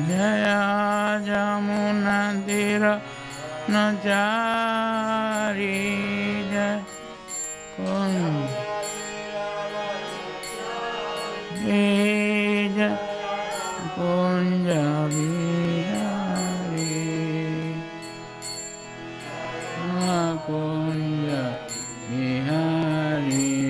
Jaya Jamunatira Nachari Jaya Kunja Kunja Bihari Kunja Bihari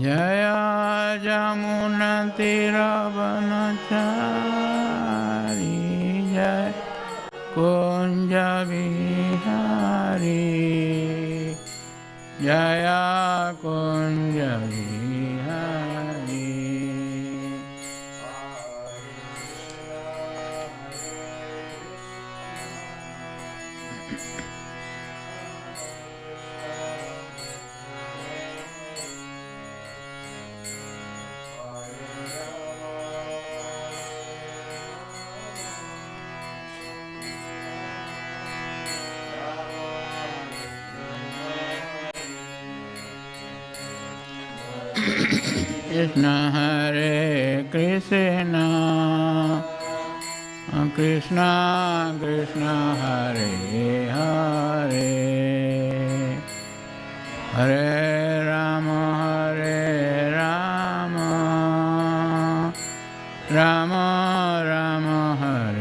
Jaya Jamunatira Vanachari Jaya Kunja Bihari Jaya Kunja Bihari Krishna Hare Krishna Krishna Krishna Hare Hare Hare Rama Hare Rama Rama Rama Hare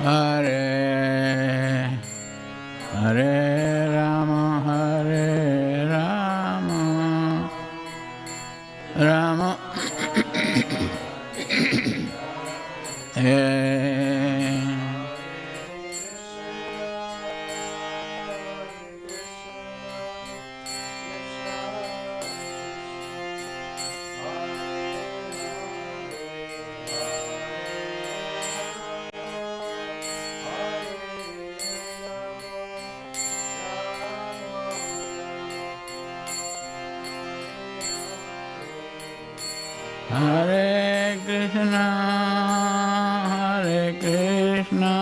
Hare Hare Rama Hare Rama Rama Hare Krishna, Hare Krishna,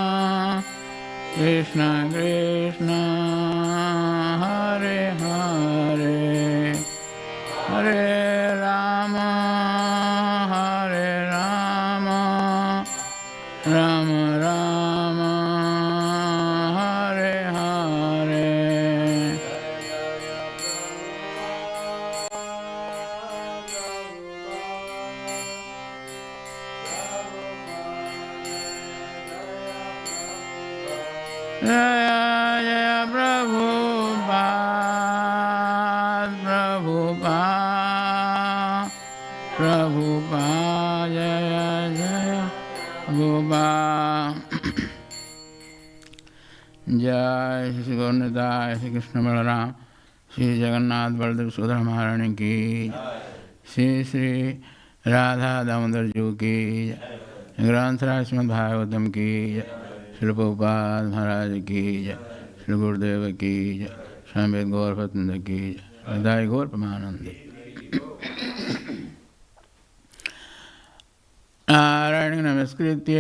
Krishna Krishna, Jaya Jaya Prabhupada, Prabhupada, Jaya Jaya Prabhupada. जय श्री गौरनिताय श्री कृष्ण बलराम श्री जगन्नाथ बलदेव सुभद्रा महारानी की, श्री श्री राधा दामोदर जी की, ग्रंथराज श्रीमद् भागवतम की, श्री प्रभुपाद महाराज की, श्री गुरुदेव की, स्वामी गौर भक्तवृंद की, हृदय गौर परमानंद। नारायण नमस्कृत्य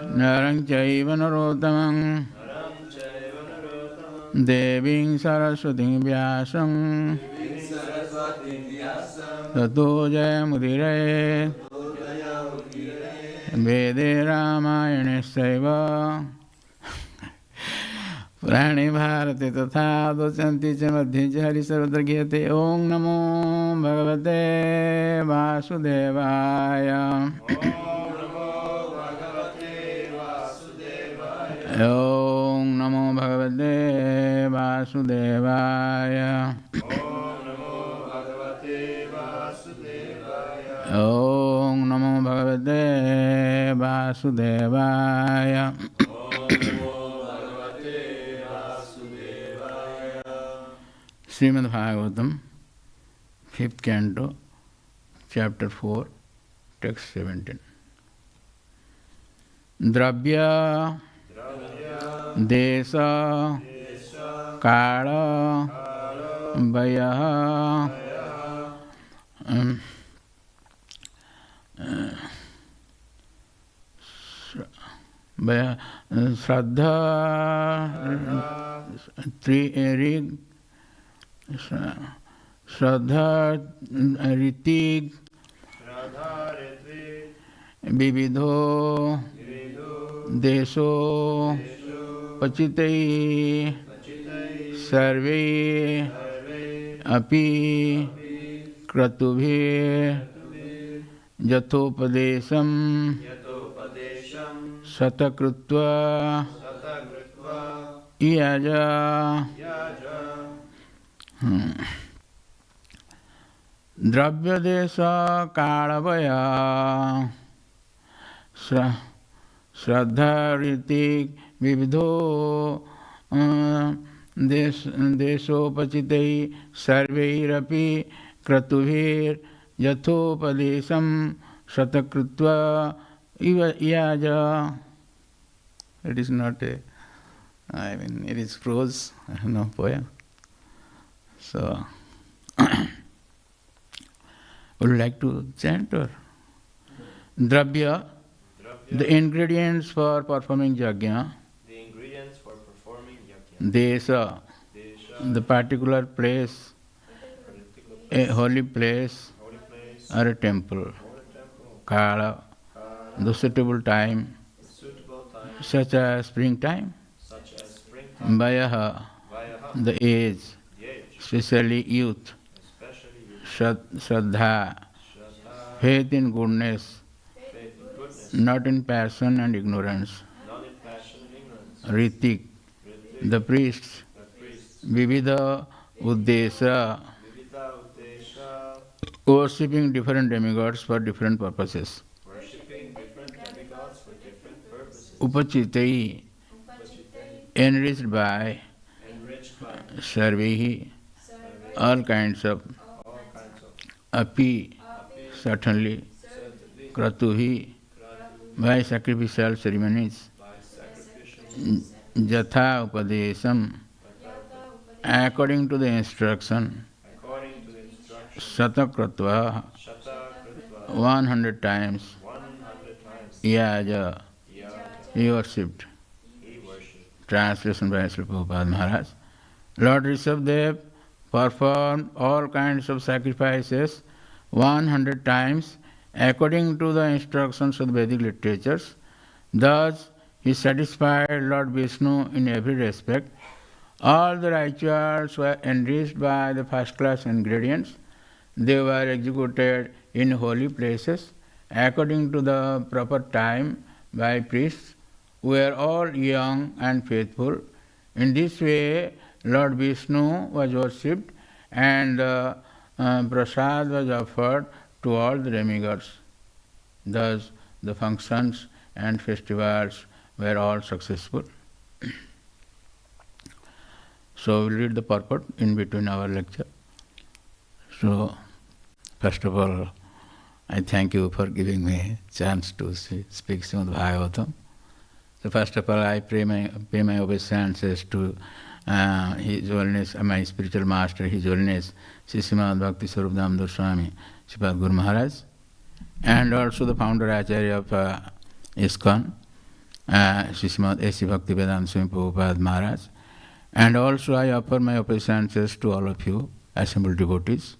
नरं चैव नरोत्तमं देवीं सरस्वतीं व्यासं ततो जयमुदीरये वेदे रामायणेश्चैव पुराणे भारते तथा दोचन्ति च मध्ये च हरिसर्वत्र गीयते। ॐ नमो भगवते वासुदेवाय। ॐ नमो भगवते वासुदेवाय। ॐ नमो भगवते वासुदेवाय। Shrimad Bhagavatam 5th canto, chapter 4, text 17. द्रव्य देश काल वयः श्रद्धा ऋग श्रद्धा ऋतिक विविधो देशो पचितै सर्वे अपि क्रतुभिः यथोपदेशं शतकृत्वा यज। द्रव्य देश कालवय श्रद्धा ऋतिक विविधो देशोपचितै सर्वैरपि क्रतुभिर्यथोपदेशं शतकृत्वा याज. It is not a, I mean, it is prose, no poem. So, would you like to chant or? Dravya, the ingredients for performing yajna. The ingredients for performing yajna. Desha, the particular place, a holy place or a temple. Kala, the suitable time, such as springtime. Vayaha, the age, especially youth. Shraddha, faith in goodness, not in passion and ignorance. Ritik, the priests. Vividha Uddesha, worshipping different demigods for different purposes. Upachitai, enriched by Sarvehi, all kinds of. Api, certainly. Kratuhi, by sacrificial ceremonies. Jatha Upadesam, according to the instruction. Satakratva, 100 times. Yaja, he worshipped. Translation by Srila Prabhupada Maharaj. Lord Rishabhdev performed all kinds of sacrifices 100 times according to the instructions of the Vedic literatures. Thus, he satisfied Lord Vishnu in every respect. All the rituals were enriched by the first-class ingredients. They were executed in holy places according to the proper time by priests. were all young and faithful. In this way, Lord Vishnu was worshipped and prasad was offered to all the demigods. Thus, the functions and festivals were all successful. So, we'll read the purport in between our lecture. So, first of all, I thank you for giving me a chance to speak Srimad Bhagavatam. So, first of all, I pay my obeisances to His Holiness, my spiritual master, His Holiness, Sri Srimad Bhakti Swarup Damodar Swami, Sripad Guru Maharaj, and also the founder Acharya of ISKCON, Sri Srimad A.C. Bhakti Vedanta Swami Prabhupada Maharaj, and also I offer my obeisances to all of you, assembled devotees.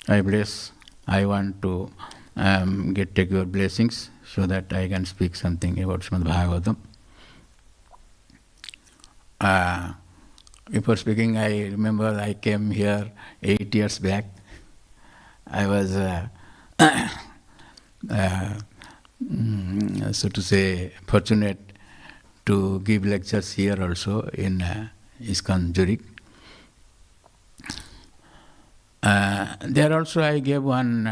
I want to take your blessings so that I can speak something about Srimad Bhagavatam. Before speaking, I remember I came here 8 years back. I was, so to say, fortunate to give lectures here also in ISKCON Zurich. There also I gave one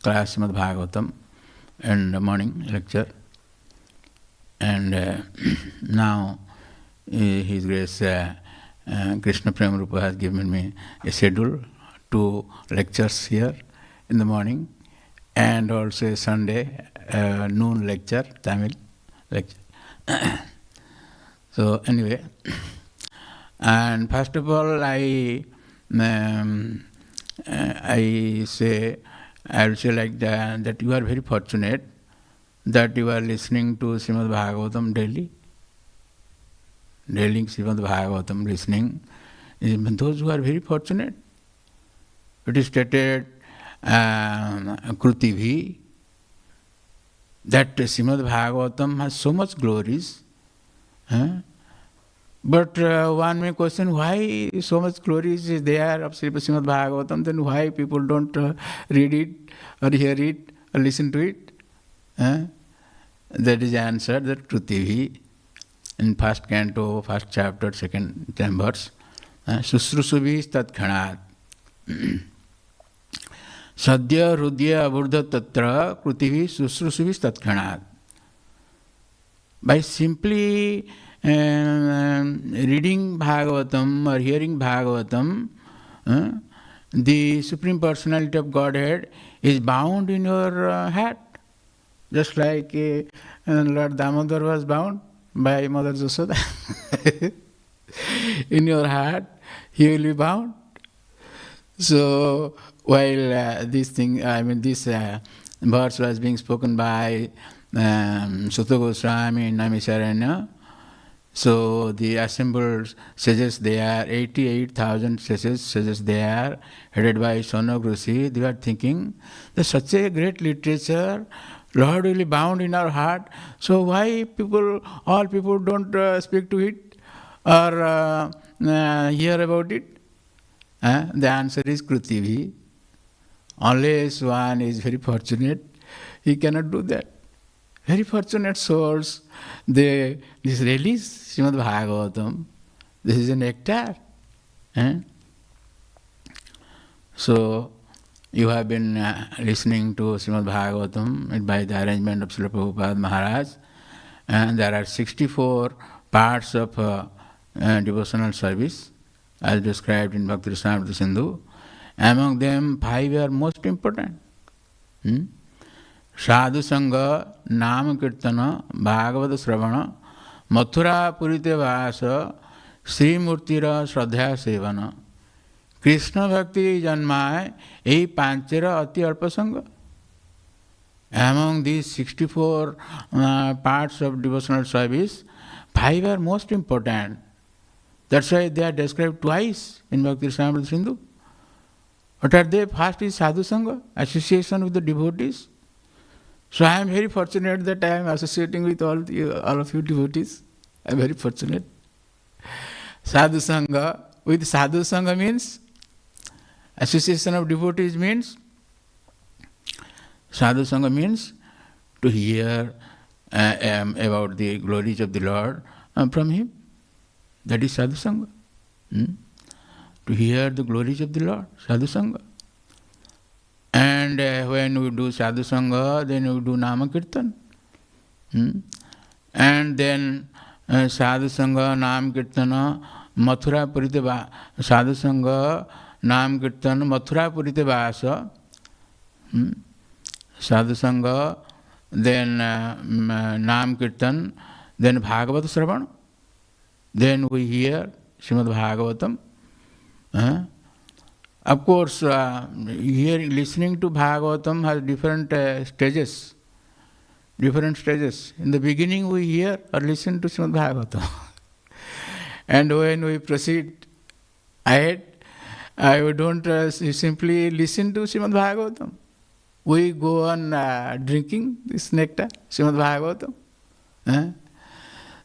class Srimad Bhagavatam in the morning lecture, and now His Grace Krishna Prema Rupa has given me a schedule, 2 lectures here in the morning, and also a Sunday noon lecture, Tamil lecture. So anyway, and first of all I will say like that you are very fortunate that you are listening to Srimad Bhagavatam daily. Daily Srimad Bhagavatam listening. Those who are very fortunate. It is stated, Krutivi, that Srimad Bhagavatam has so much glories. But one may question why so much glories is there of Srimad Bhagavatam, then why people don't read it or hear it or listen to it? That is answered that Krutivi in first canto, first chapter, second verse. Susrusuvi tatkhanat. Sadhya Rudya Aburdha Tatra Krutivi Susrusuvi tatkhanat. By simply reading Bhagavatam or hearing Bhagavatam, the Supreme Personality of Godhead is bound in your heart. Just like Lord Damodar was bound by Mother Jasoda. In your heart, he will be bound. So, while this verse was being spoken by Sutta Goswami in Naimisharanya, so the assembled sages there, 88,000 sages there, headed by Sonok Rishi, they were thinking that such a great literature, Lord will be bound in our heart, so why all people don't speak to it or hear about it? The answer is Krutivi. Unless one is very fortunate, he cannot do that. Very fortunate souls, this release Srimad Bhagavatam. This is a nectar. So, you have been listening to Srimad Bhagavatam by the arrangement of Srila Prabhupada Maharaj, and there are 64 parts of devotional service as described in Bhakti Rasamrita Sindhu. Among them, 5 are most important. Sadhu Sangha, Nam Kirtana, Bhagavad Sravana, Mathura Purite Vasa, Sri Murtira Shraddha Sevana. Krishna Bhakti Janmai, Ei Panchera Ati Arpa Sangha. Among these 64 parts of devotional service, 5 are most important. That's why they are described twice in Bhakti Rasamrita Sindhu. What are they? First is Sadhu Sangha, association with the devotees. So I am very fortunate that I am associating with all of you devotees. I am very fortunate. Sadhu Sangha. With Sadhu Sangha means, association of devotees means, Sadhu Sangha means to hear about the glories of the Lord from him. That is sadhu sangha. To hear the glories of the Lord, sadhu sangha. And when we do sadhu sangha, then we do nama kirtan. And then sadhu sangha, nam kirtana, mathura purite sadhu sangha, nam kirtan, mathura purite vasa. Sadhu sangha, then nam kirtan, then bhagavad shravan. Then we hear Srimad Bhagavatam. Of course, listening to Bhagavatam has different stages. Different stages. In the beginning we hear or listen to Srimad Bhagavatam. And when we proceed ahead, we don't simply listen to Srimad Bhagavatam. We go on drinking this nectar, Srimad Bhagavatam.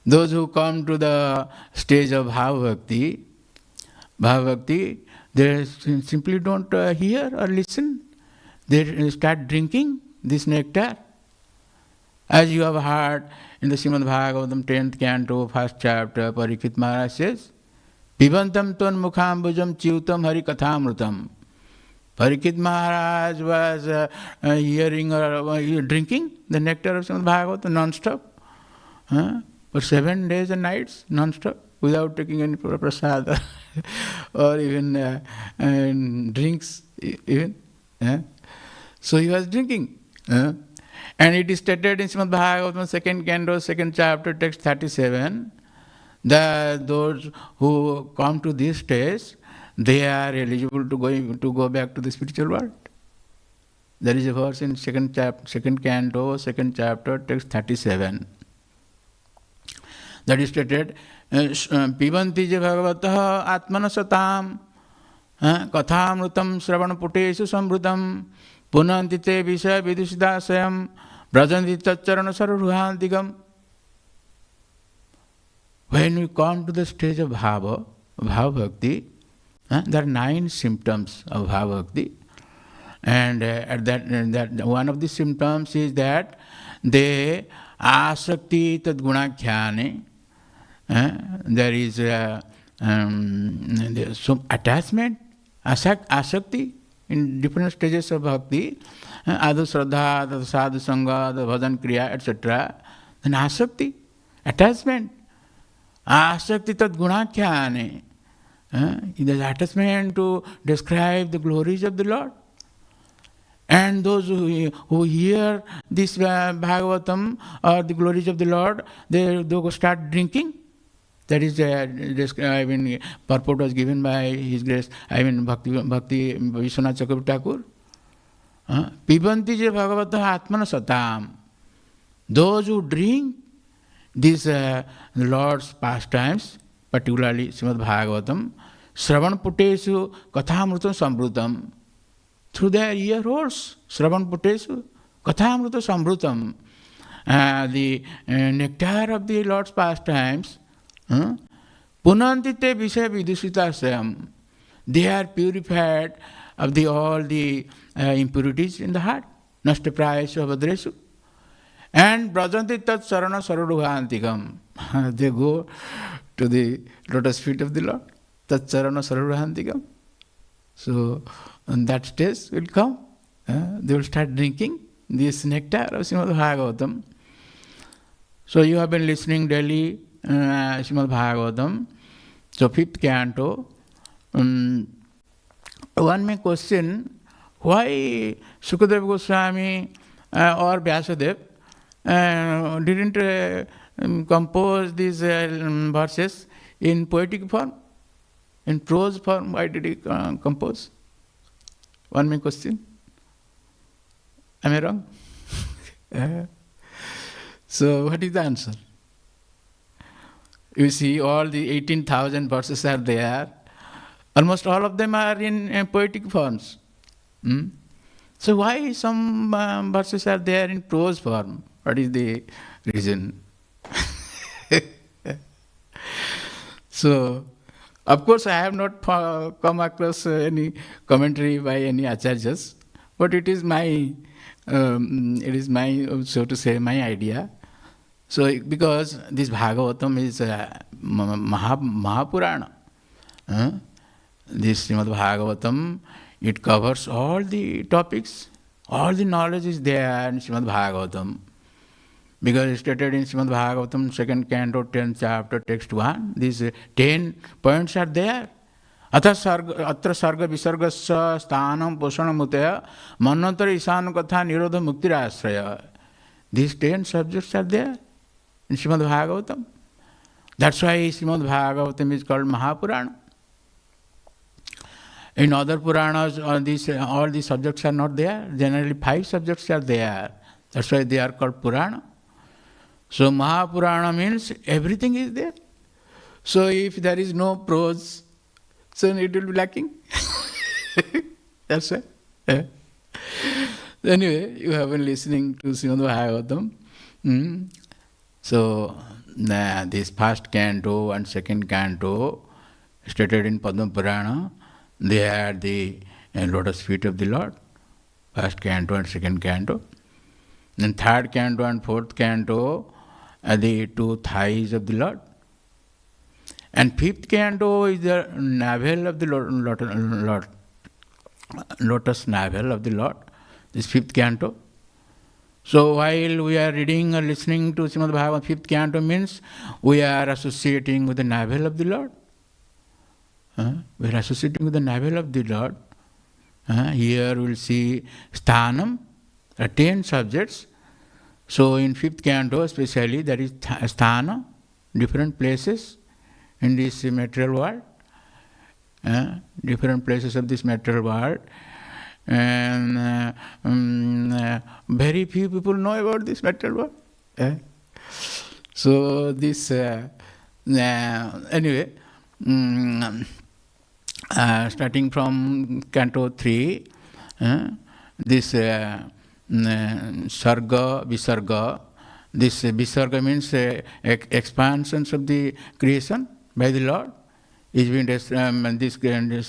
Those who come to the stage of Bhava Bhakti, they simply don't hear or listen. They start drinking this nectar. As you have heard in the Srimad Bhagavatam 10th canto, 1st chapter, Parikshit Maharaj says, Pibantam ton mukhambujam chiutam hari kathamrutam. Parikshit Maharaj was hearing or drinking the nectar of Srimad Bhagavatam non-stop. For 7 days and nights, non-stop, without taking any prasad or even drinks. Even. So he was drinking. And it is stated in Srimad Bhagavatam, 2nd canto, 2nd chapter, text 37, that those who come to this stage, they are eligible to go back to the spiritual world. There is a verse in 2nd canto, 2nd chapter, text 37. That is stated, Pibanti je bhagavatah atmana satam kathamrutam shravanaputeshu samvrutam punanti te visaya vidusidasayam brajanti tacharana saruhantigam. When we come to the stage of Bhava Bhakti, there are 9 symptoms of Bhava Bhakti. And that one of the symptoms is that they asakti tad gunakhyane. There is some attachment, asakti in different stages of bhakti, adu shraddha, the sadhu sangha, the bhajan kriya, etc. Then asakti, attachment, asakti tad gunakhyane. It is attachment to describe the glories of the Lord. And those who hear this Bhagavatam or the glories of the Lord, they go start drinking. That is, purport was given by His Grace, Bhakti Vishwanath Chakravarti Thakur. Pibanti je bhagavatah atmana satam. Those who drink these Lord's pastimes, particularly Srimad Bhagavatam, Shravan Puteshu Kathamrutam Samvrutam. Through their ear holes, Shravan Puteshu Kathamrutam Samvrutam. The nectar of the Lord's pastimes, Punantite Visaya Vidusitasayam. They are purified of all the impurities in the heart. Nashtaprayasya Bhadreshu. And Brajanti Tat Sarana Saruhantikam. They go to the lotus feet of the Lord. Tat Sarana Saruhantikam. So, on that stage will come. They will start drinking this nectar of Srimad Bhagavatam. So, you have been listening daily Srimad Bhagavatam. So, 5th canto. One may question why Sukadeva Goswami or Vyasadeva didn't compose these verses in poetic form, in prose form. Why did he compose? One may question. Am I wrong? So, what is the answer? You see, all the 18,000 verses are there. Almost all of them are in poetic forms. So, why some verses are there in prose form? What is the reason? So, of course, I have not come across any commentary by any acharyas, but it is my, so to say, my idea. So, because this Bhagavatam is Mahapurana, this Srimad Bhagavatam, it covers all the topics, all the knowledge is there in Srimad Bhagavatam. Because it's stated in Srimad Bhagavatam, 2nd canto, 10th chapter, text 1, these 10 points are there. Atra sarga visargasya sthanam poshanamutaya manantara isanu katha nirodha muktirasraya. These 10 subjects are there in Srimad Bhagavatam. That's why Srimad Bhagavatam is called Mahapurana. In other Puranas, all these subjects are not there. Generally 5 subjects are there. That's why they are called Purana. So Mahapurana means everything is there. So if there is no prose, so it will be lacking. That's why. Anyway, you have been listening to Srimad Bhagavatam. So this first canto and second canto stated in Padma Purana, they are the lotus feet of the Lord. First canto and second canto. Then third canto and fourth canto are the 2 thighs of the Lord. And fifth canto is the navel of the lotus navel of the Lord. This fifth canto. So while we are reading or listening to Srimad Bhagavatam, fifth canto means we are associating with the navel of the Lord. We are associating with the navel of the Lord. Here we will see sthanam, 10 subjects. So in fifth canto especially there is sthana, different places in this material world. Different places of this material world. And very few people know about this material world. So this, anyway, starting from canto 3, this sarga, visarga, this visarga means expansions of the creation by the Lord. This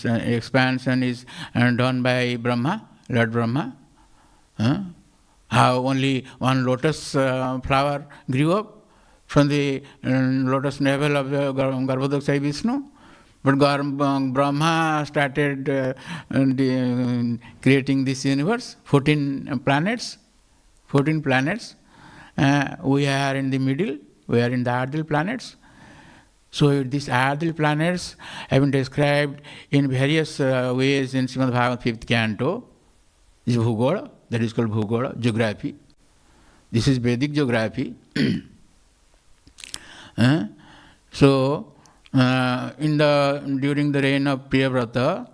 expansion is done by Brahma, Lord Brahma. How only one lotus flower grew up from the lotus navel of Garbhodakshayi Vishnu. But Brahma started creating this universe, 14 planets. 14 planets. We are in the middle, we are in the Ardil planets. So these Ardil planets have been described in various ways in Srimad Bhagavatam 5th canto. This is Bhugola, that is called Bhugola, geography. This is Vedic geography. So during the reign of Priyavrata,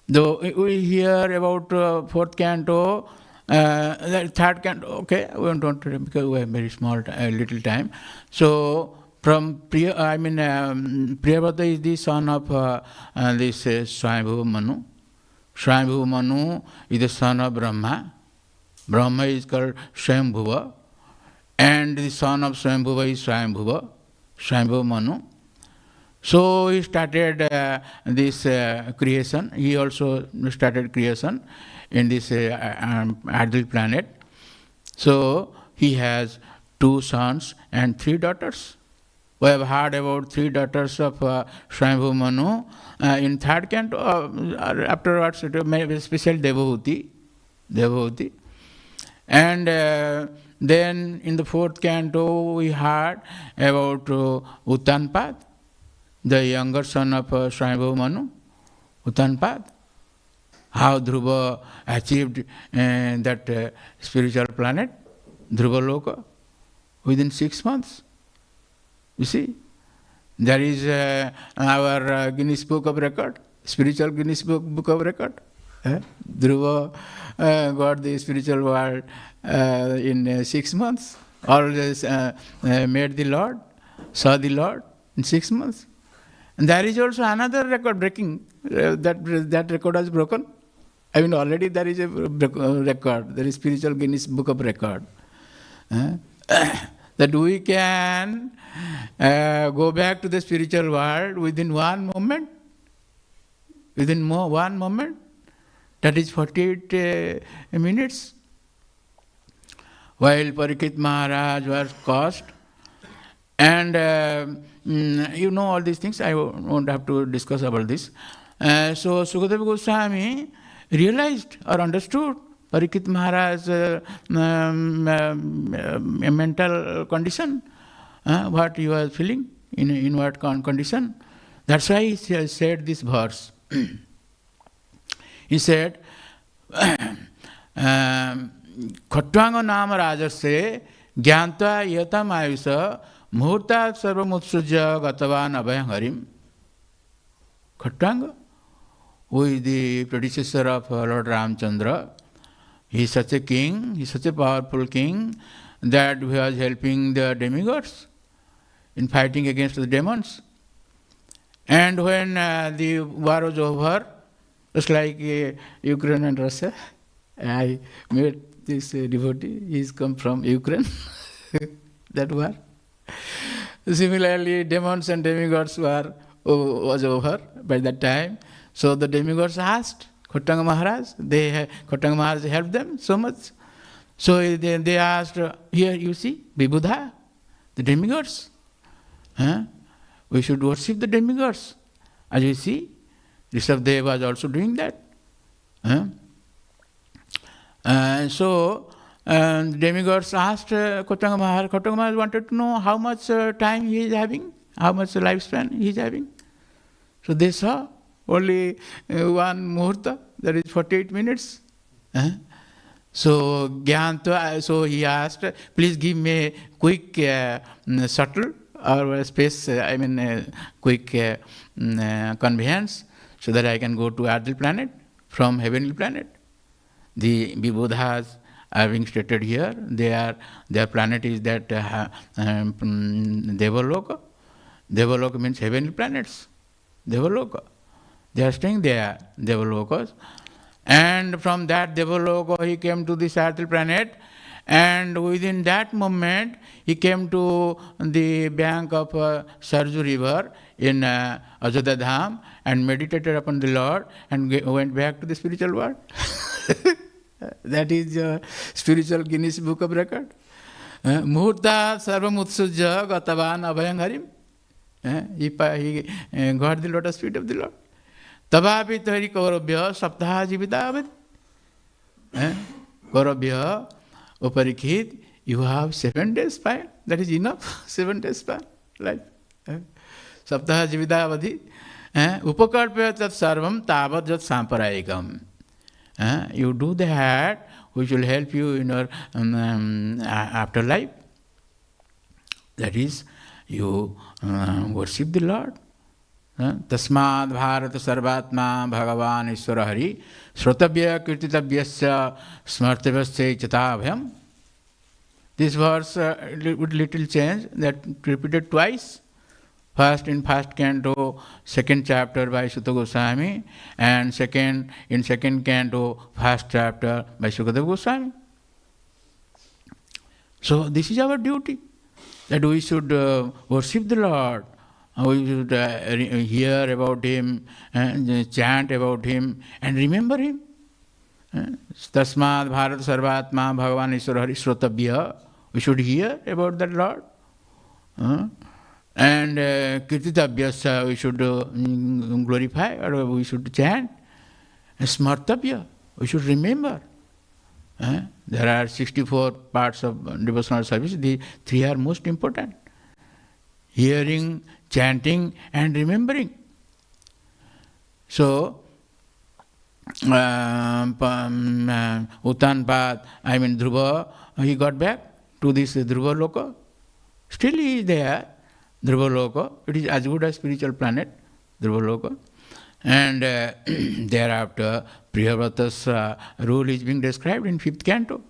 though we hear about 4th canto, third canto, okay, we don't want to, because we have very small, little time. So from Priyavrata is the son of this Swayambhuva Manu. Swayambhuva Manu is the son of Brahma. Brahma is called Swayambhuva, and the son of Swayambhuva is Swayambhuva Manu. So he started this creation. He also started creation in this Ardil planet. So he has 2 sons and 3 daughters. We have heard about 3 daughters of Swayambhuva Manu in 3rd canto. Afterwards, it was special Devabhuti. And then in the 4th canto, we heard about Uttanpad, the younger son of Swayambhuva Manu, Uttanpad. How Dhruva achieved that spiritual planet, Dhruva Loka, within 6 months. You see, there is our Guinness Book of Record, spiritual Guinness Book of Record. Dhruva got the spiritual world in 6 months. Always met the Lord, saw the Lord in 6 months. And there is also another record breaking. That record was broken. I mean, already there is a record. There is spiritual Guinness Book of Record. That we can go back to the spiritual world within 1 moment. Within 1 moment. That is 48 minutes. while Parikshit Maharaj was cursed. And you know all these things, I won't have to discuss about this. So Sukadeva Goswami realized or understood Parikshit Maharaj's mental condition, what he was feeling, in what condition. That's why he said this verse. He said, Khatwanga nama rajasya gyanta yatam ayusa muhurtat sarvamutsujya gatavan abhayam harim. Khatwanga, who is the predecessor of Lord Ramchandra, he is such a king, he is such a powerful king that he was helping the demigods in fighting against the demons. And when the war was over, just like Ukraine and Russia, I met this devotee, he is come from Ukraine, that war. Similarly, demons and demigods was over by that time. So the demigods asked Khatwanga Maharaj, Khatwanga Maharaj helped them so much. So they asked, here you see, Vibhuda, the demigods. We should worship the demigods. As you see, Rishabdev was also doing that. So demigods asked Khatwanga Maharaj. Khatwanga Maharaj wanted to know how much time he is having, how much lifespan he is having. So they saw only one muhurta, that is 48 minutes. So so he asked, please give me quick shuttle or space, quick conveyance, so that I can go to Adil planet from heavenly planet. The Vibhudhas are being stated here. Their planet is that Devaloka. Devaloka means heavenly planets. Devaloka. They are staying there, Devalokas. And from that Devaloka he came to this Adil planet, and within that moment he came to the bank of Sarju river in Ajodhya Dham and meditated upon the Lord and went back to the spiritual world. That is spiritual Guinness Book of Record. Muhurta sarvam utsujya gatavan abhayam harim. He got the lotus feet of the Lord. Tabapi tari kaurabhya saptaha jivita avadi. Kaurabhya, O Parikshit, you have 7 days span. That is enough. 7 days span. Life. Saptaha jivita avadi. Upakarpya tat sarvam tavat jat samparayikam. You do that, which will help you in your afterlife. That is, you worship the Lord. Tasmad Bharat Sarvatma Bhagavan Ishwara Hari Srotabhya Kirtitavyasya Smartavyasya Chatabhyam. This verse with little change, that repeated twice. First in first canto, 2nd chapter by Sutta Goswami, and in second canto, 1st chapter by Sukadeva Goswami. So this is our duty, that we should worship the Lord. We should hear about Him, chant about Him, and remember Him. Tasmad Bharat Sarvatma Bhagavan Ishwara Hari Srotabhya. We should hear about that Lord. And Kirtitavyasya, we should glorify, or we should chant. Smartabhya, we should remember. There are 64 parts of devotional service. The 3 are most important. Hearing, chanting, and remembering. So, Uttanpad, Dhruva, he got back to this Dhruva Loka. Still he is there, Dhruva Loka. It is as good as spiritual planet, Dhruva Loka. And thereafter, Priyavrata's rule is being described in 5th canto.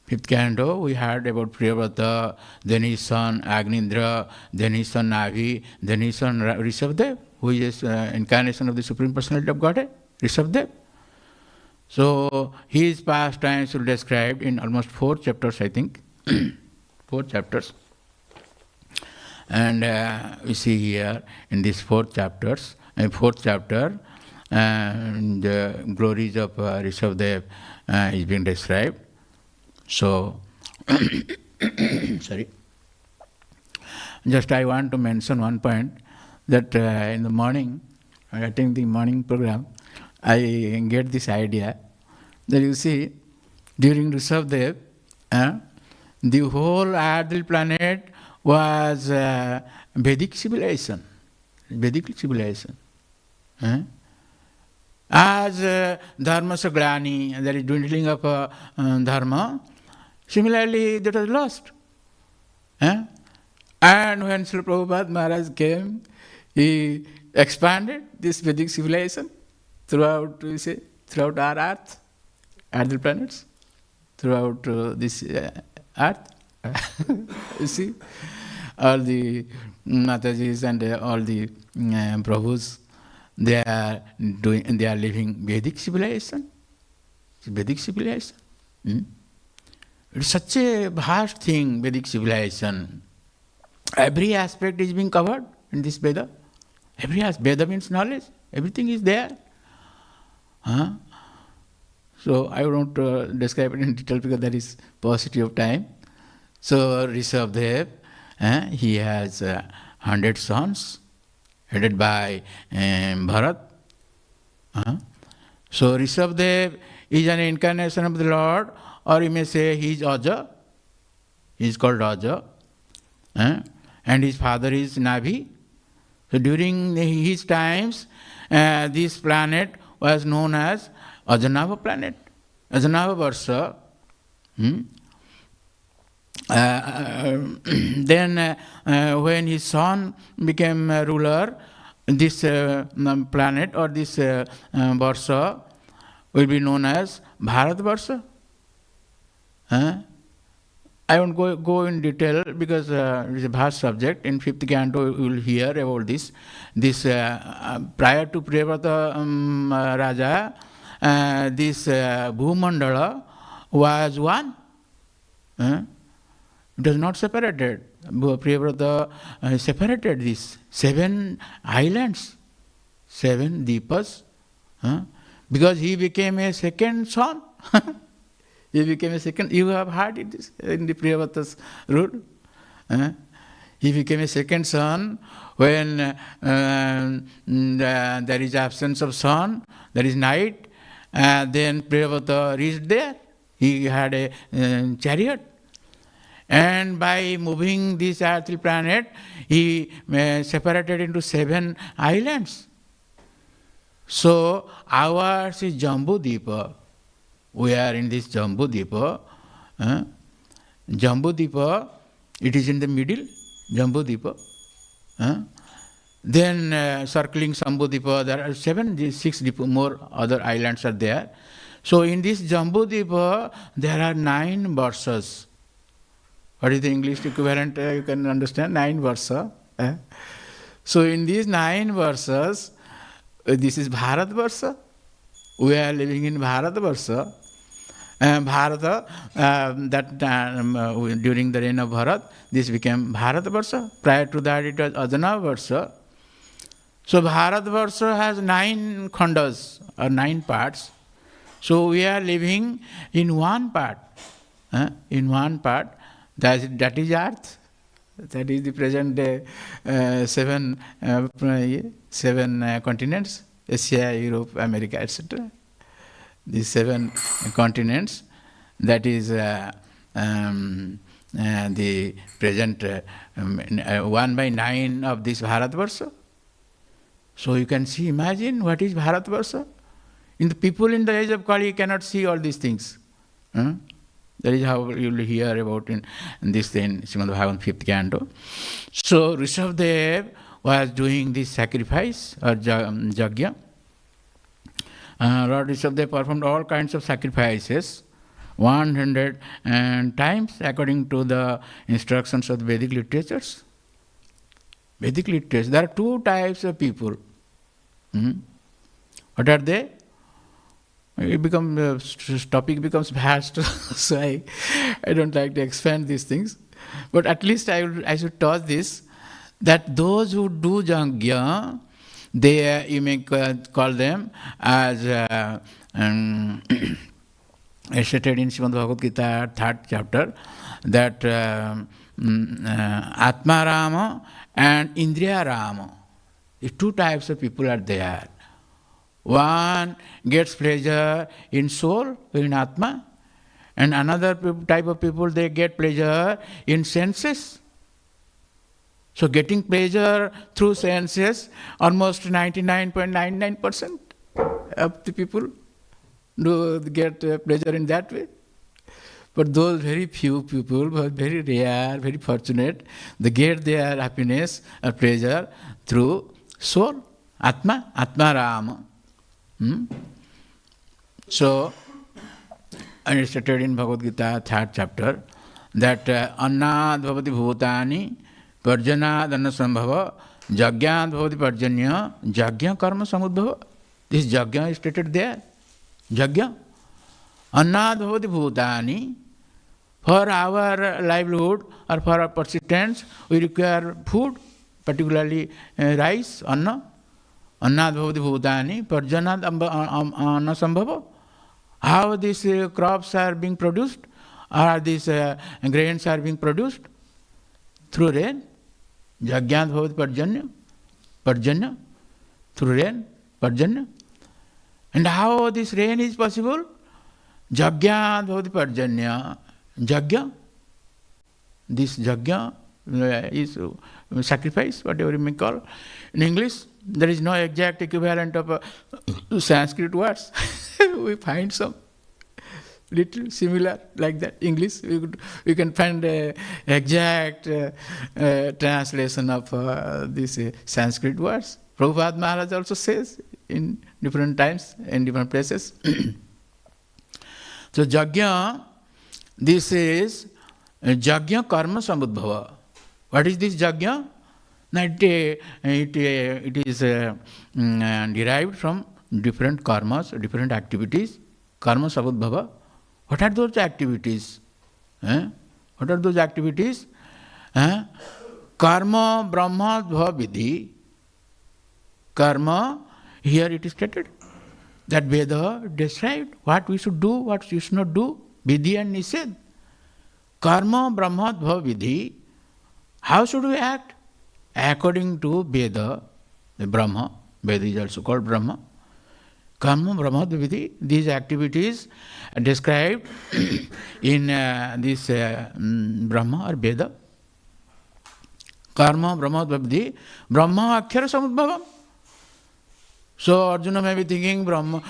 5th canto, we heard about Priyavrata, then his son Agnindra, then his son Navi, then his son Rishabdev, who is incarnation of the Supreme Personality of Godhead, Rishabdev. So his pastimes are described in almost 4 chapters, I think. 4 chapters. And we see here in these 4 chapters, 4th chapter, the glories of Rishabdev is being described. So Sorry. Just I want to mention one point that in the morning, attending the morning program, I get this idea that you see, during Rishabdev, the whole earthly planet was Vedic civilization. Vedic civilization. As dharma saglani, there is dwindling of dharma, similarly that was lost. And when Srila Prabhupada Maharaj came, he expanded this Vedic civilization throughout, we say, throughout our earth, earthly planets, throughout this earth. You see, all the Matajis and all the Prabhus, they are living Vedic civilization. Vedic civilization. It's such a vast thing, Vedic civilization. Every aspect is being covered in this Veda. Veda means knowledge. Everything is there. So I won't describe it in detail because that is paucity of time. So Rishabdev, he has 100 sons, headed by Bharat. So Rishabdev is an incarnation of the Lord, or you may say he is Aja. He is called Aja. And his father is Navi. So during his times, this planet was known as Ajanava planet, Ajanava Varsha. Then when his son became ruler, this planet or this Varsha will be known as Bharat Varsha. I won't go in detail because it is a vast subject. In 5th canto you will hear about this. Prior to Priyavrata Raja, this Bhumandala was one. It was not separated. Priyavrata separated these 7 islands, 7 deepas, because he became a second son. He became a second, you have heard it in the Priyavrata's rule. He became a second son when there is absence of sun, there is night, then Priyavrata reached there. He had a chariot. And by moving this earthly planet, he separated into 7 islands. So ours is Jambu Deepa. We are in this Jambu Deepa. Jambu Deepa, it is in the middle, Jambu Deepa. Then circling Shambhu Deepa, there are 6 Deepa, more other islands are there. So in this Jambu Deepa, there are 9 Varsas. What is the English equivalent? You can understand, 9 Varsa. So in these 9 Varsas, this is Bharat Varsha. We are living in Bharat Varsha. Bharata, during the reign of Bharat, this became Bharat Varsha. Prior to that, it was Ajana Varsha. So Bharat Varsha has 9 khandas, or 9 parts. So we are living in one part. In one part, that is Earth. That is the present day 7 continents: Asia, Europe, America, etc. These 7 continents, that is the present 1/9 of this Bharatvarsha. So you can see, imagine what is Bharatvarsha. In the people in the age of Kali cannot see all these things. That is how you will hear about in this thing, Srimad Bhagavatam 5th canto. So Rishabdev was doing this sacrifice or yajna. Lord Rishabdev performed all kinds of sacrifices, 100 times according to the instructions of the Vedic literatures. Vedic literatures. There are 2 types of people. What are they? This topic becomes vast, so I don't like to expand these things. But at least I should touch this, that those who do yajna, you may call them as stated in Srimad Bhagavad Gita, 3rd chapter, that Atma Rama and Indriya Rama, these two types of people are there. One gets pleasure in soul, in Atma, and another type of people, they get pleasure in senses. So getting pleasure through senses, almost 99.99% of the people do get pleasure in that way. But those very few people who are very rare, very fortunate, they get their happiness or pleasure through soul, Atma, Atma Rama. So, and it's stated in Bhagavad Gita, 3rd chapter, that Annad Bhavati Bhutani, Parjanad Annasambhava, Jagyad Bhavati Parjanya, Jagya Karma Samudbhava. This Jagya is stated there. Jagya. Annad Bhavati Bhutani. For our livelihood or for our persistence, we require food, particularly rice, anna. Annad Bhavati Bhutani, Parjanad Annasambhava. How these crops are being produced, or these grains are being produced? Through rain. Jagyad Bhavati Parjanya. Parjanya. Through rain. Parjanya. And how this rain is possible? Jagyad Bhavati Parjanya. Jagya. This Jagya is sacrifice, whatever you may call. In English, there is no exact equivalent of Sanskrit words. We find some little similar like that. English, we can find an exact translation of these Sanskrit words. Prabhupada Maharaj also says in different times, in different places. So Jagya, this is Jagya Karma Samudbhava. What is this Jagya? It is derived from different karmas, different activities. Karma Samudbhava. What are those activities? What are those activities? Karma Brahma Dva Vidhi. Karma, here it is stated that Veda described what we should do, what we should not do, Vidhi and Nishedh. Karma Brahma Dva Vidhi. How should we act? According to Veda, the Brahma, Veda is also called Brahma. Karma Brahma Dva Vidhi, these activities are described in this Brahma or Veda. Karma Brahma Dva Vidhi, Brahma Akhyara Samudbhavam. So Arjuna may be thinking, Brahma,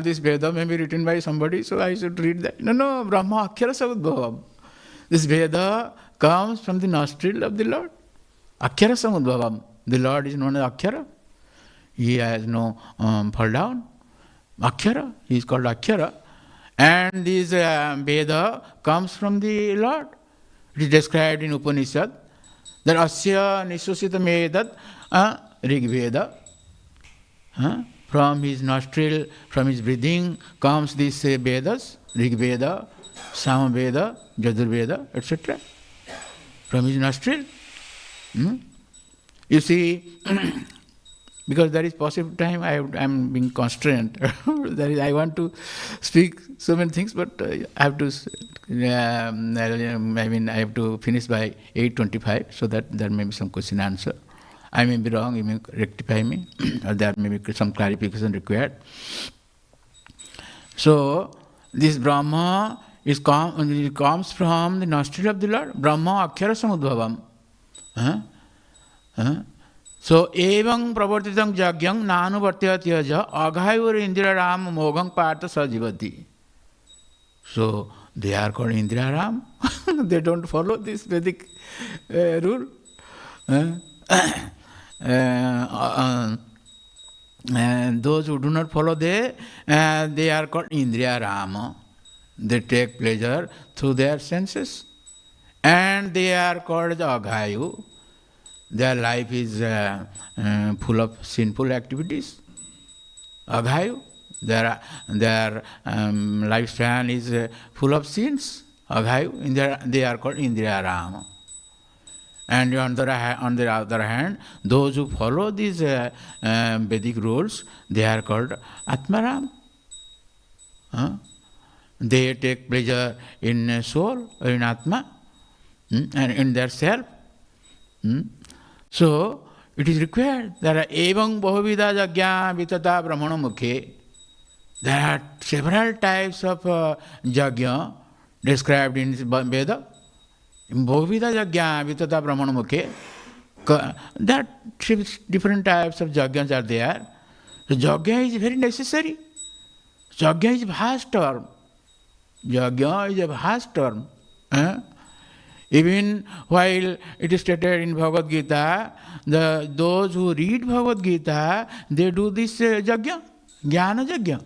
this Veda may be written by somebody, so I should read that. No, Brahma Akhyara Samudbhavam. This Veda comes from the nostril of the Lord. Akhyara Samudbhavam. The Lord is known as Akhyara. He has no fall down. Akhyara, he is called Akhyara. And this Veda comes from the Lord. It is described in Upanishad that Asya Nishosita Medat Rig Veda. From his nostril, from his breathing comes these Vedas, Rig Veda, Sama Veda, Yajur Veda, etc. From his nostril. You see, because there is possible time, I am being constrained. I want to speak so many things, but I have to. I have to finish by 8:25, so that there may be some question answer. I may be wrong, you may rectify me, or there may be some clarification required. So, this Brahma comes from the nostril of the Lord. Brahma Akhyara Samudbhavam. So, Evang Pravartitang Jagyang Nanuvartyajaja Aghayur Indira Ram Moghang Partha Sajivati. So, they are called Indira Ram. They don't follow this Vedic rule. And those who do not follow they are called Indriya Rama. They take pleasure through their senses. And they are called Aghayu. Their life is full of sinful activities. Aghayu. Their lifespan is full of sins. Aghayu. They are called Indriya Rama. And on the other hand, those who follow these Vedic rules, they are called Atmaram. They take pleasure in soul or in Atma, and in their self. So, it is required. There are evang bahuvida jagya vitata brahmana mukhe. There are several types of jagya described in Veda. Bahuvida jagya vitata brahmana mukhe. That different types of yajnas are there. So yajna is very necessary. Yajna is a vast term. Yajna is a vast term. Even while it is stated in Bhagavad Gita, those who read Bhagavad Gita, they do this yajna, jnana yajna.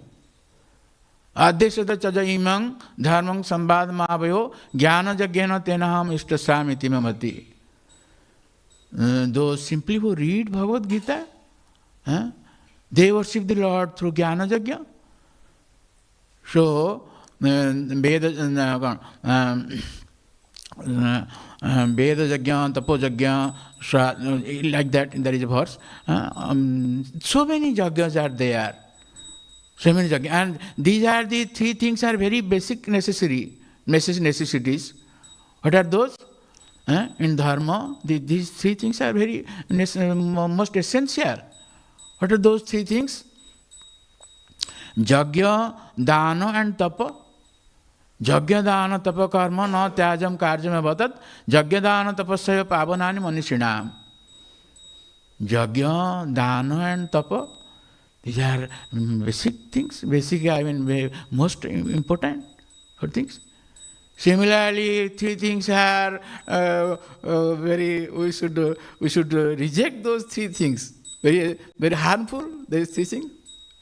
Adhyasata chaja imang dharmang sambad mahavayo jnana yajna tenaham ishtasamiti mamati. Those simply who read Bhagavad Gita, they worship the Lord through Jnana Yajna. So, Veda Yajna, Tapo Yajna, like that, there is a verse. So many Yajnas are there. So many Yajnas. And these are the three things are very basic necessities. What are those? In Dharma, these three things are very most essential. What are those three things? Jagya, Dana and Tapa. Jagya, Dana, Tapa karma na tyajam karjam avatat. Jagya, Dana, tapasya pavanani manishinam. Jagya, Dana and Tapa. These are basic things. Most important things. Similarly, three things are we should reject those three things. Very harmful. Those three things.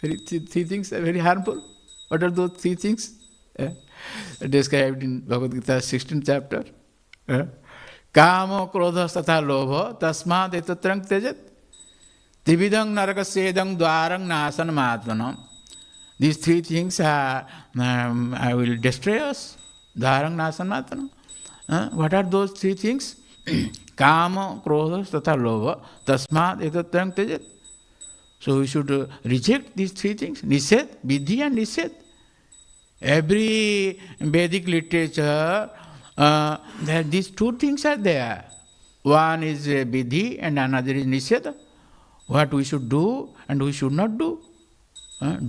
Three things are very harmful. What are those three things? Described in Bhagavad Gita 16th chapter. Kama, krodha, tatha, lobha, tasmad etatrang tejat. Tividang narakasedang dwarang nasan matvanam. These three things I will destroy us. Dharang nasan matana. What are those three things? Kama, krodha, tatha, lobha, tasmad etatrang tejat. So we should reject these three things. Nised, vidhi and nised. Every Vedic literature, these two things are there. One is vidhi and another is nised. What we should do and we should not do.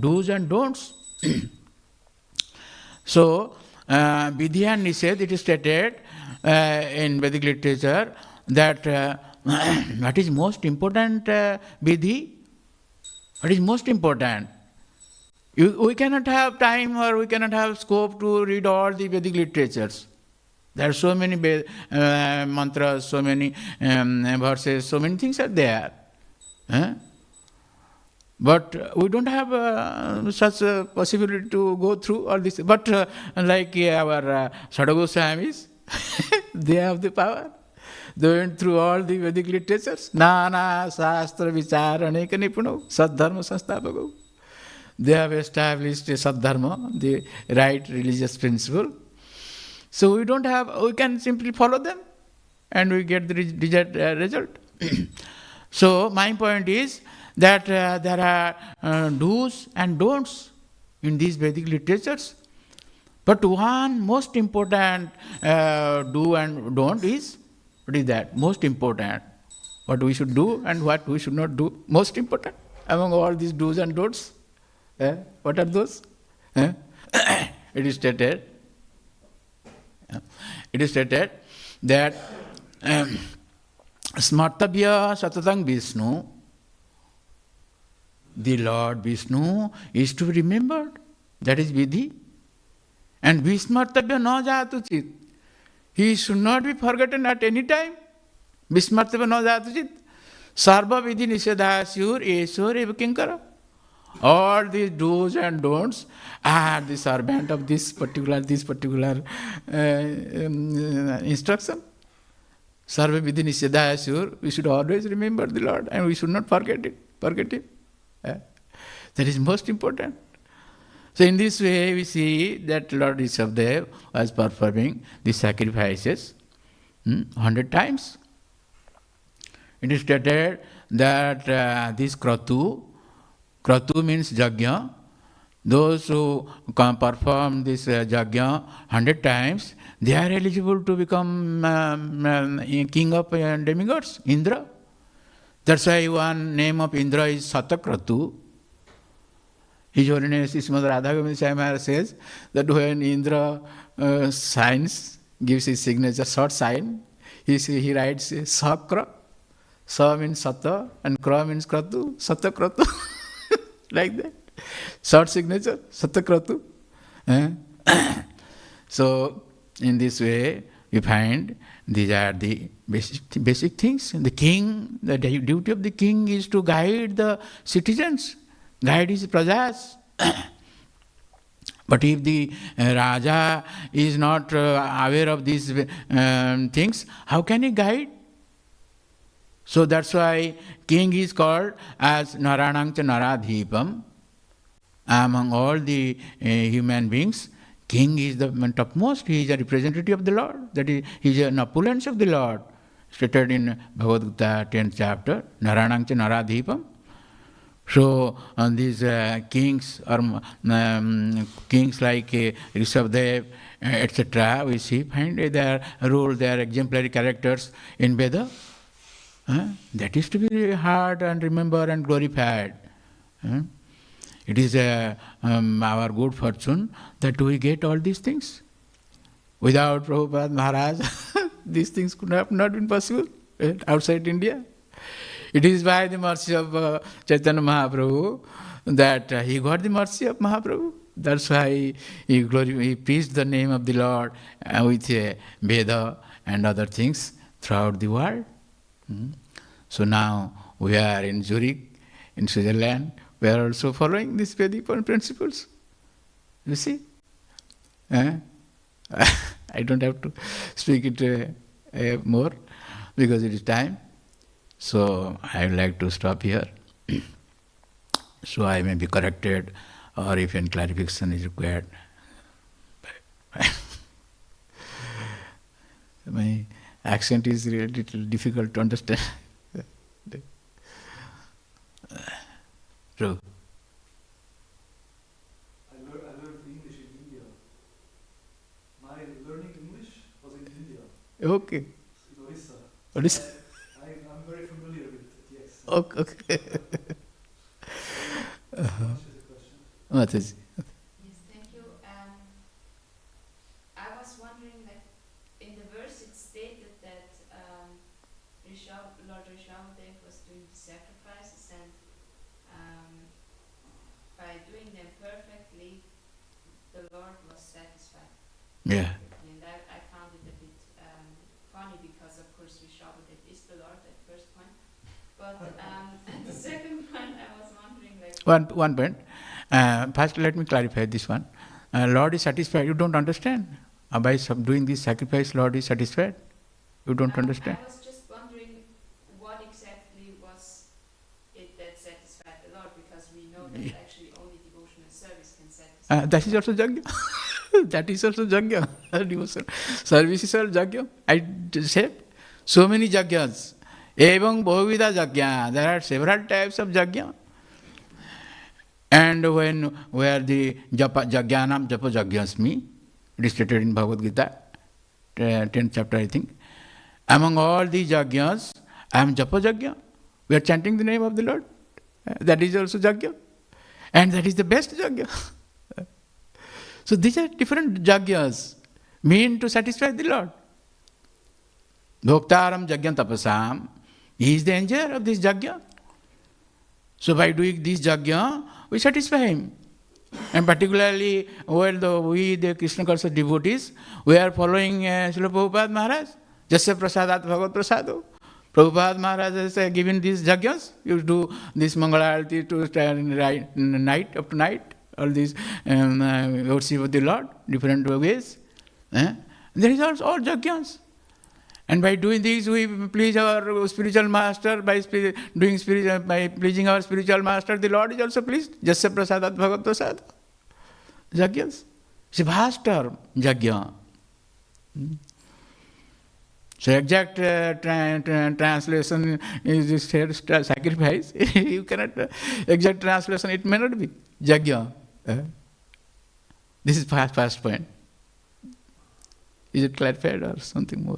Do's and don'ts. So, vidhi and nised, it is stated in Vedic literature that what is most important vidhi? What is most important? We cannot have time or we cannot have scope to read all the Vedic literatures. There are so many mantras, so many verses, so many things are there. But we don't have such a possibility to go through all this. But like our Sada Goswamis, they have the power. They went through all the Vedic literatures. Nana Shastra Vicharane Nipuno Sadharma Sanstapako. They have established a Sadharma, the right religious principle. So we can simply follow them and we get the result. So my point is that there are do's and don'ts in these Vedic literatures. But one most important do and don't is, what is that? Most important. What we should do and what we should not do. Most important among all these do's and don'ts. What are those? It is stated that Smartabhya Satatang Vishnu, the Lord Vishnu is to be remembered. That is Vidhi. And Vismartabhya na jatu chit. He should not be forgotten at any time. Vismartabhya na jatu chit. Sarva Vidhi Nishadhasyur Eswar Eva Kinkara. All these do's and don'ts are the servant of this particular instruction. Sarva Vidhi Nishadhasyur. We should always remember the Lord and we should not forget Him. That is most important. So in this way we see that Lord Rishabhdev was performing the sacrifices 100 times. It is stated that this kratu means yajna, those who can perform this yajna 100 times, they are eligible to become king of demigods, Indra. That's why one name of Indra is Satakratu. His Holiness Srimad Radha Govind Sai Maharaj says that when Indra signs, gives his signature, short sign, he writes Sakra. Sa means Sata and Kra means Kratu, Satakratu. Like that. Short signature, Satakratu. So, in this way, we find these are the basic things. The king, the duty of the king is to guide the citizens, guide his prajas. But if the Raja is not aware of these things, how can he guide? So that's why king is called as Naranang cha Naradhipam. Among all the human beings, king is the topmost. He is a representative of the Lord. That is, he is an opulence of the Lord. Stated in Bhagavad Gita 10th chapter, Naranang cha Naradhipam. So these kings or kings like Rishabdev, etc., we see, find their role, their exemplary characters in Veda. That is to be heard and remembered and glorified. It is our good fortune that we get all these things. Without Prabhupada Maharaj, these things could have not been possible outside India. It is by the mercy of Chaitanya Mahaprabhu that he got the mercy of Mahaprabhu. That's why he preached the name of the Lord with Veda and other things throughout the world. So now we are in Zurich, in Switzerland. We are also following these Vedic principles. You see? I don't have to speak it more because it is time. So I would like to stop here. So I may be corrected, or if any clarification is required. My accent is really little difficult to understand. True. I learned English in India. My learning English was in India, Okay. in Orissa. What is? I'm very familiar with the accent. Okay. Answers the question. Mataji. Yes, thank you. I was wondering, like, in the verse it stated that Lord Rishabdev was doing the sacrifices, and by doing them perfectly, the Lord was satisfied. Yeah. And I found it a bit funny because, of course, Rishabdev is the Lord at first point. But at the second point, I was wondering, like... One point. First, let me clarify this one. Lord is satisfied. You don't understand. By doing this sacrifice, Lord is satisfied. You don't understand. I was just wondering what exactly was it that satisfied the Lord, because we know that actually only devotional service can satisfy. That is also Jagya. That is also Jagya. Devotion. Service is all Jagya. I said so many Jagyas. Evam Bahuvida Jagya. There are several types of Jagya. And where the Jagyanam Japa Jagyasmi, it is stated in Bhagavad Gita, 10th chapter, I think. Among all these Jagyas, I am Japa Jagya. We are chanting the name of the Lord. That is also Jagya. And that is the best Jagya. So these are different Jagyas, mean to satisfy the Lord. Bhoktaram Jagyam Tapasam, he is the enjoyer of this Jagya. So by doing this Jagya, we satisfy him. And particularly, we, the Krishna conscious devotees, we are following Srila Prabhupada Maharaj. Jasya prasadat bhagavad prasado. Prabhupada Maharaj has given these Jagyas. You do this Mangala Arati to night, up to night. All these worship of the Lord, different ways. There is also all Jagyas. And by doing this, we please our spiritual master. By pleasing our spiritual master, the Lord is also pleased. Jasya prasadat bhagavad prasad. Jagyas. It's a vast term, Jagya. So exact translation is sacrifice. You cannot, exact translation, it may not be Jagya. This is first point. Is it clarified or something more?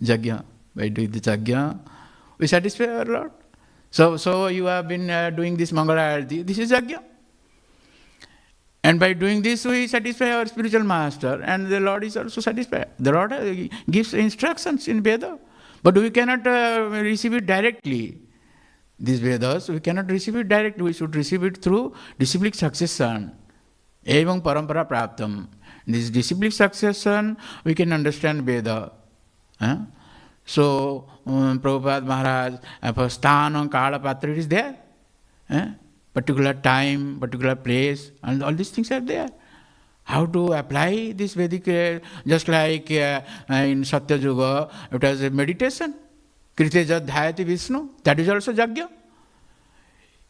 Yajna. By doing the yajna, we satisfy our Lord. So you have been doing this Mangala Arati. This is yajna. And by doing this, we satisfy our spiritual master, and the Lord is also satisfied. The Lord gives instructions in Veda, but we cannot receive it directly. These Vedas, we cannot receive it directly. We should receive it through disciplic succession. Evam parampara praptam. In this disciplic succession, we can understand Veda. So, Prabhupada Maharaj, for sthana, kala, patra, it is there. Particular time, particular place, and all these things are there. How to apply this Vedic, just like in Satya Yuga, it was a meditation. Kriteja dhyati Vishnu, that is also yajna.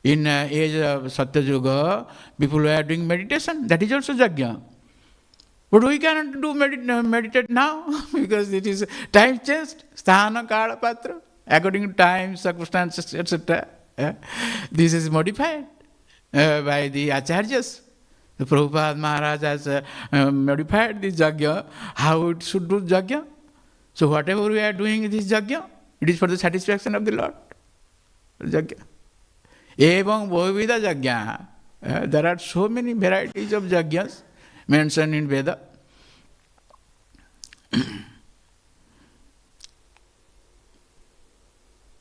In age of Satya Yuga, people were doing meditation, that is also yajna. But we cannot do meditate now because it is time changed. Sthana, kala, patra, according to time, circumstances, etc. This is modified by the acharyas. The Prabhupada Maharaj has modified this yajna, how it should do yajna. So whatever we are doing in this yajna, it is for the satisfaction of the Lord. Yajna. Evam bhavivida yajna. There are so many varieties of yajnas mentioned in Veda.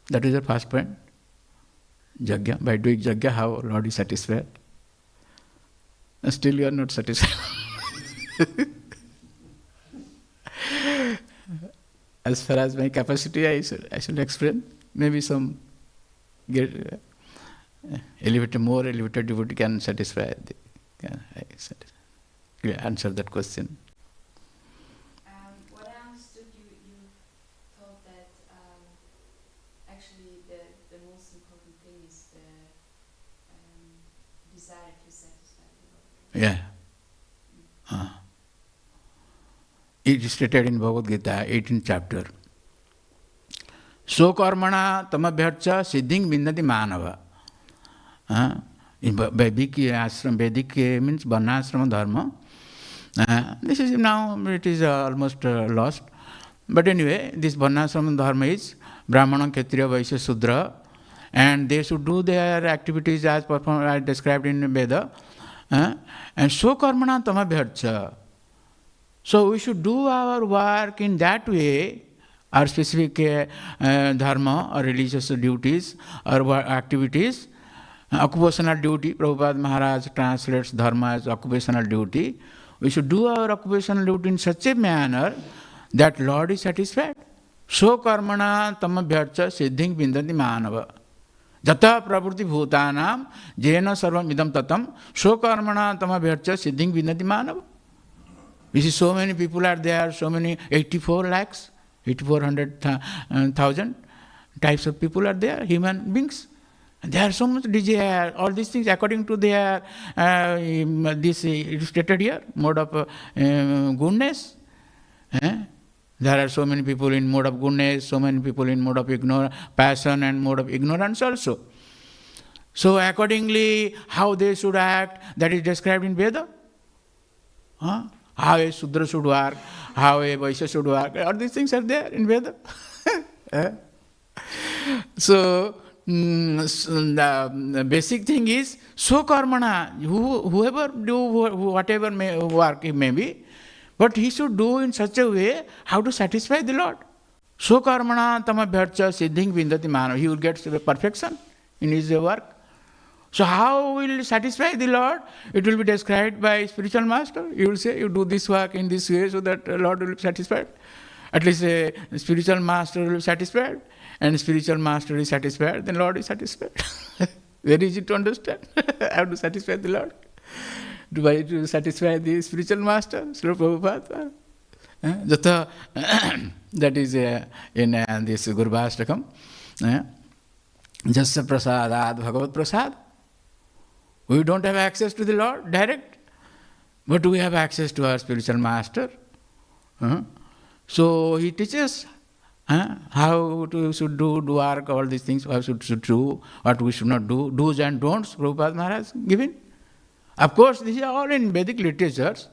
That is the first point. Yajna. By doing yajna, how Lord is satisfied. Still you are not satisfied. As far as my capacity, I should explain. Maybe some more elevated devotee can satisfy. Answer that question. What I understood, you thought that actually the most important thing is the desire to satisfy the Lord. Yeah. It is stated in Bhagavad Gita, 18th chapter. So karmana tamabhyarcha siddhing vindati manava. In Vedic ashram, Vedic means varnashrama dharma. This is now, it is almost lost. But anyway, this varnashrama dharma is Brahmana, Kshatriya, Vaishya, Sudra, and they should do their activities as performed, as described in Veda. And so karmana tamabhyarcha. So we should do our work in that way, our specific dharma or religious duties or activities, occupational duty. Prabhupada Maharaj translates dharma as occupational duty. We should do our occupational duty in such a manner that Lord is satisfied. So karmana tamabhyarcha siddhing vindati manava. Jata pravruti bhutanam jena sarvam idam tatam. So karmana tamabhyarcha siddhing vindati manava. We see so many people are there, so many 84 lakhs, 84,000 types of people are there, human beings. And there are so much desire, all these things according to their, this is stated here, mode of goodness. There are so many people in mode of goodness, so many people in mode of passion and mode of ignorance also. So accordingly, how they should act, that is described in Veda. How a Sudra should work, how a Vaishya should work, all these things are there in Veda. So, the basic thing is, so karmana, whoever do whatever work it may be, but he should do in such a way how to satisfy the Lord. So karmana tamabhyarcha siddhing vindati manava. He will get perfection in his work. So how will satisfy the Lord? It will be described by spiritual master. You will say, you do this work in this way so that the Lord will be satisfied. At least a spiritual master will be satisfied. And spiritual master is satisfied, then Lord is satisfied. Very easy to understand how to satisfy the Lord. To satisfy the spiritual master, Srila Prabhupada. That is in this Guru Bhastakam. Jasya prasadad bhagavad prasad. We don't have access to the Lord direct, but we have access to our spiritual master. So he teaches how to should do work, all these things, what should do, what we should not do, do's and don'ts, Prabhupada Maharaj given. Of course, these are all in Vedic literatures.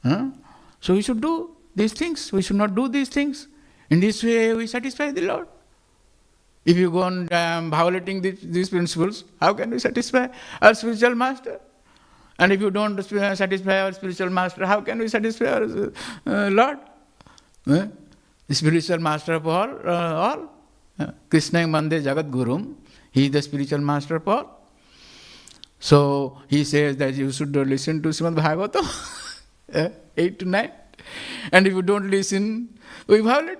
So we should do these things. We should not do these things. In this way, we satisfy the Lord. If you go on violating these principles, how can we satisfy our spiritual master? And if you don't satisfy our spiritual master, how can we satisfy our Lord? The spiritual master of all. Krishna Mande Jagat Gurum. He is the spiritual master of all. So he says that you should listen to Srimad Bhagavatam 8 to 9. And if you don't listen, we violate.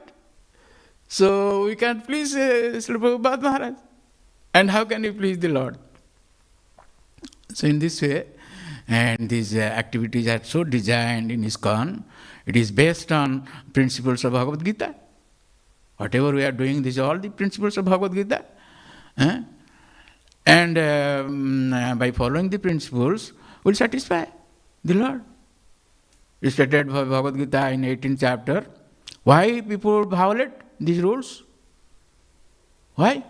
So we can't please Srila Prabhupada Maharaj. And how can we please the Lord? So in this way, and these activities are so designed in ISKCON, it is based on principles of Bhagavad Gita. Whatever we are doing, these are all the principles of Bhagavad Gita. And by following the principles, we'll satisfy the Lord. We stated Bhagavad Gita in 18th chapter. Why people violate these rules? Why?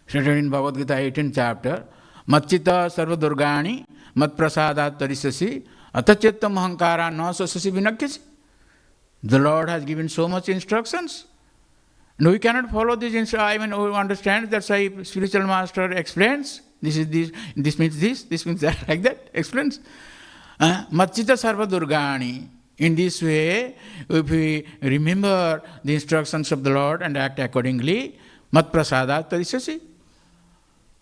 Stated in Bhagavad Gita 18th chapter, Matchita sarva durgani mat prasadat tarisasi atachettam ahankara na sasasi vinakyasi. The Lord has given so much instructions. And we cannot follow these instructions. We understand that's why spiritual master explains. This means this means that, like that, explains. Matchita sarva durgani. In this way, if we remember the instructions of the Lord and act accordingly, mat prasadat tarisasi.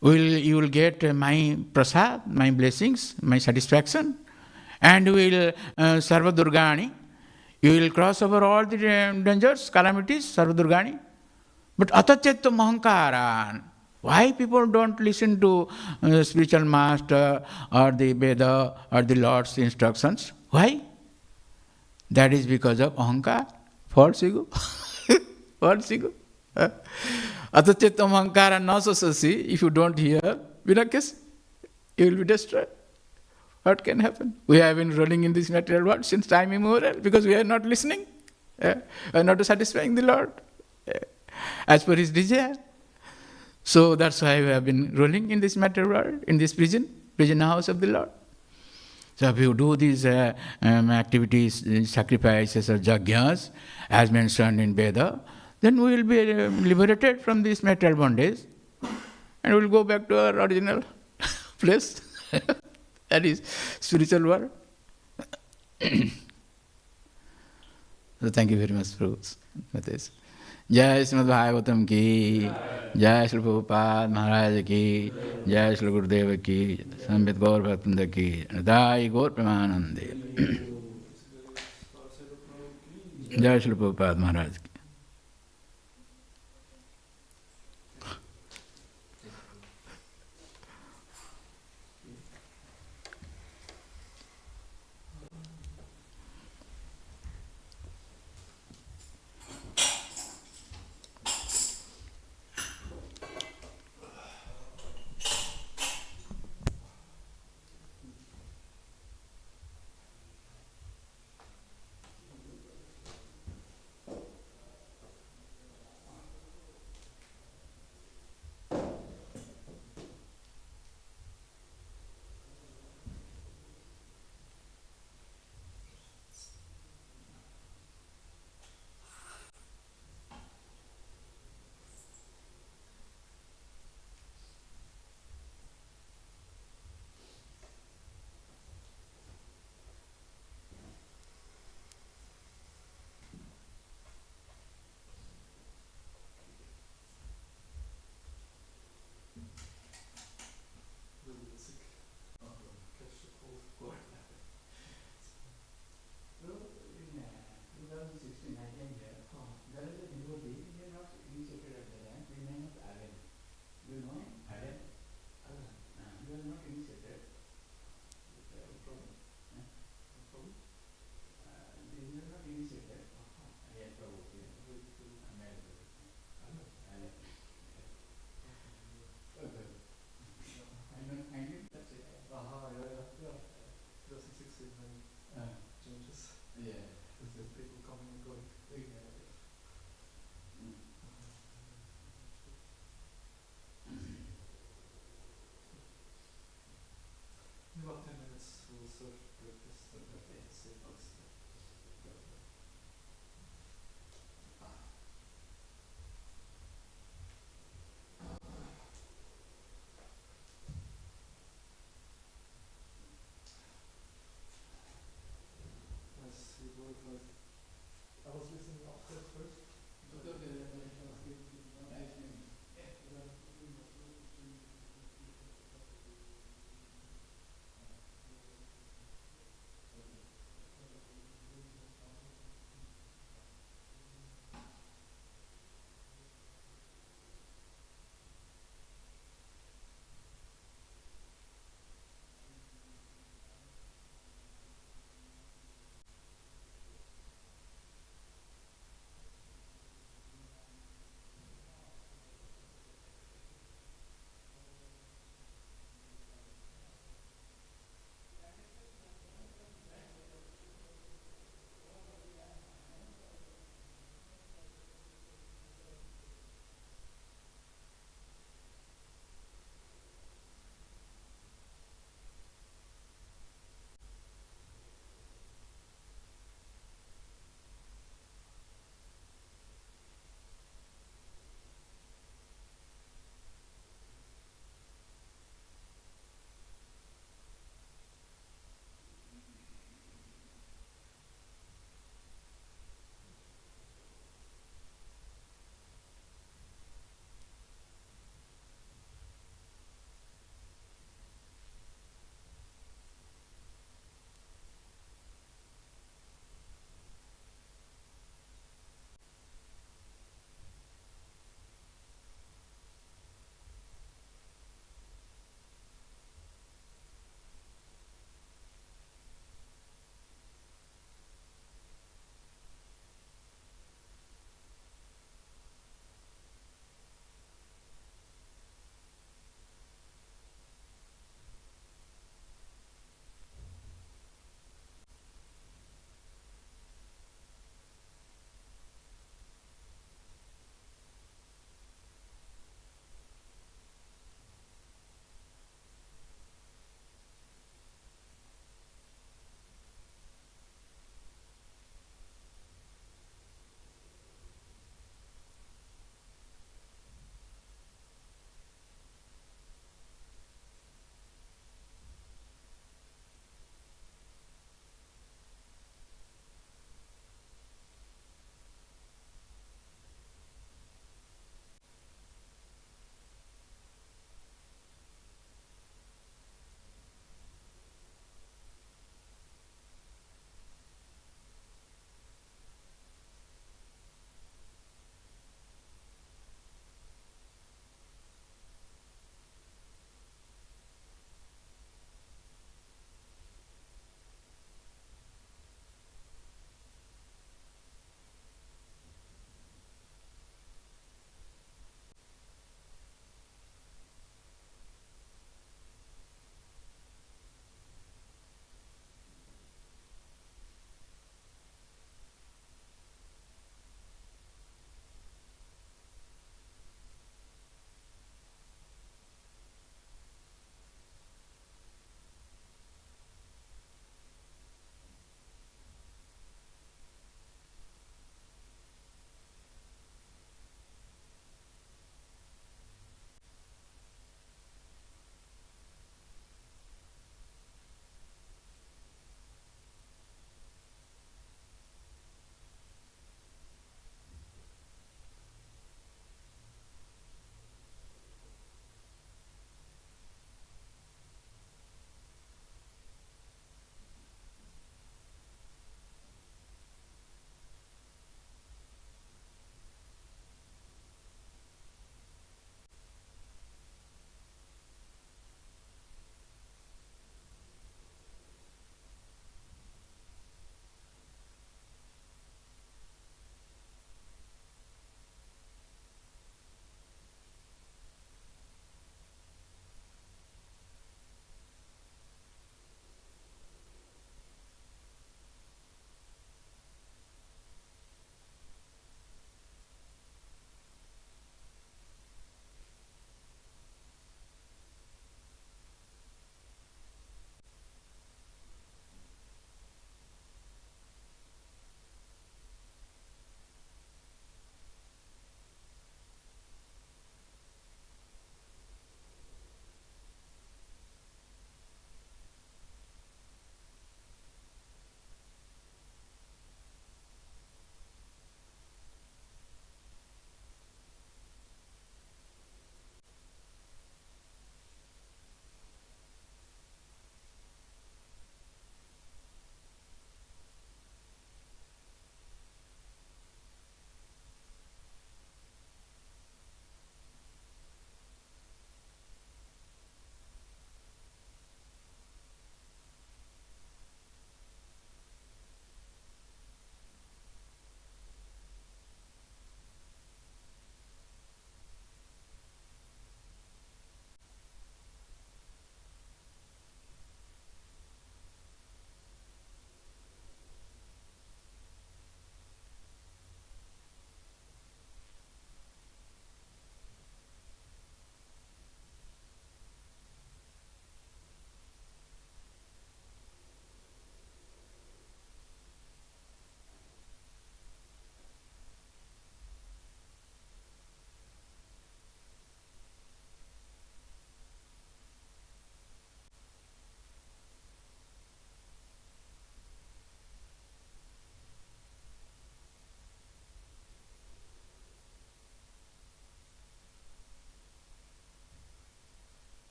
You will get my prasad, my blessings, my satisfaction. And you will sarva durgani. You will cross over all the dangers, calamities, sarva durgani. But atachettam ahankaran. Why people don't listen to spiritual master or the Veda or the Lord's instructions? Why? That is because of ahankar, false ego. False ego. Atachettam ahankara na sasasi. If you don't hear, vinakyas, you will be destroyed. What can happen? We have been rolling in this material world since time immemorial because we are not listening. We are not satisfying the Lord as per His desire. So that's why we have been rolling in this material world, in this prison house of the Lord. So if you do these activities, these sacrifices or yajnas, as mentioned in Veda, then we will be liberated from this material bondage and we will go back to our original place. That is spiritual world. So thank you very much for this. Jai Srimad Bhagavatam ki, Jai Srila Prabhupada Maharaj ki, Jai Srila Gurudeva ki, Sambit Gaur Bhaktanda ki, Radai Gaur Premanande. Jai Srila Prabhupada Maharaj ki.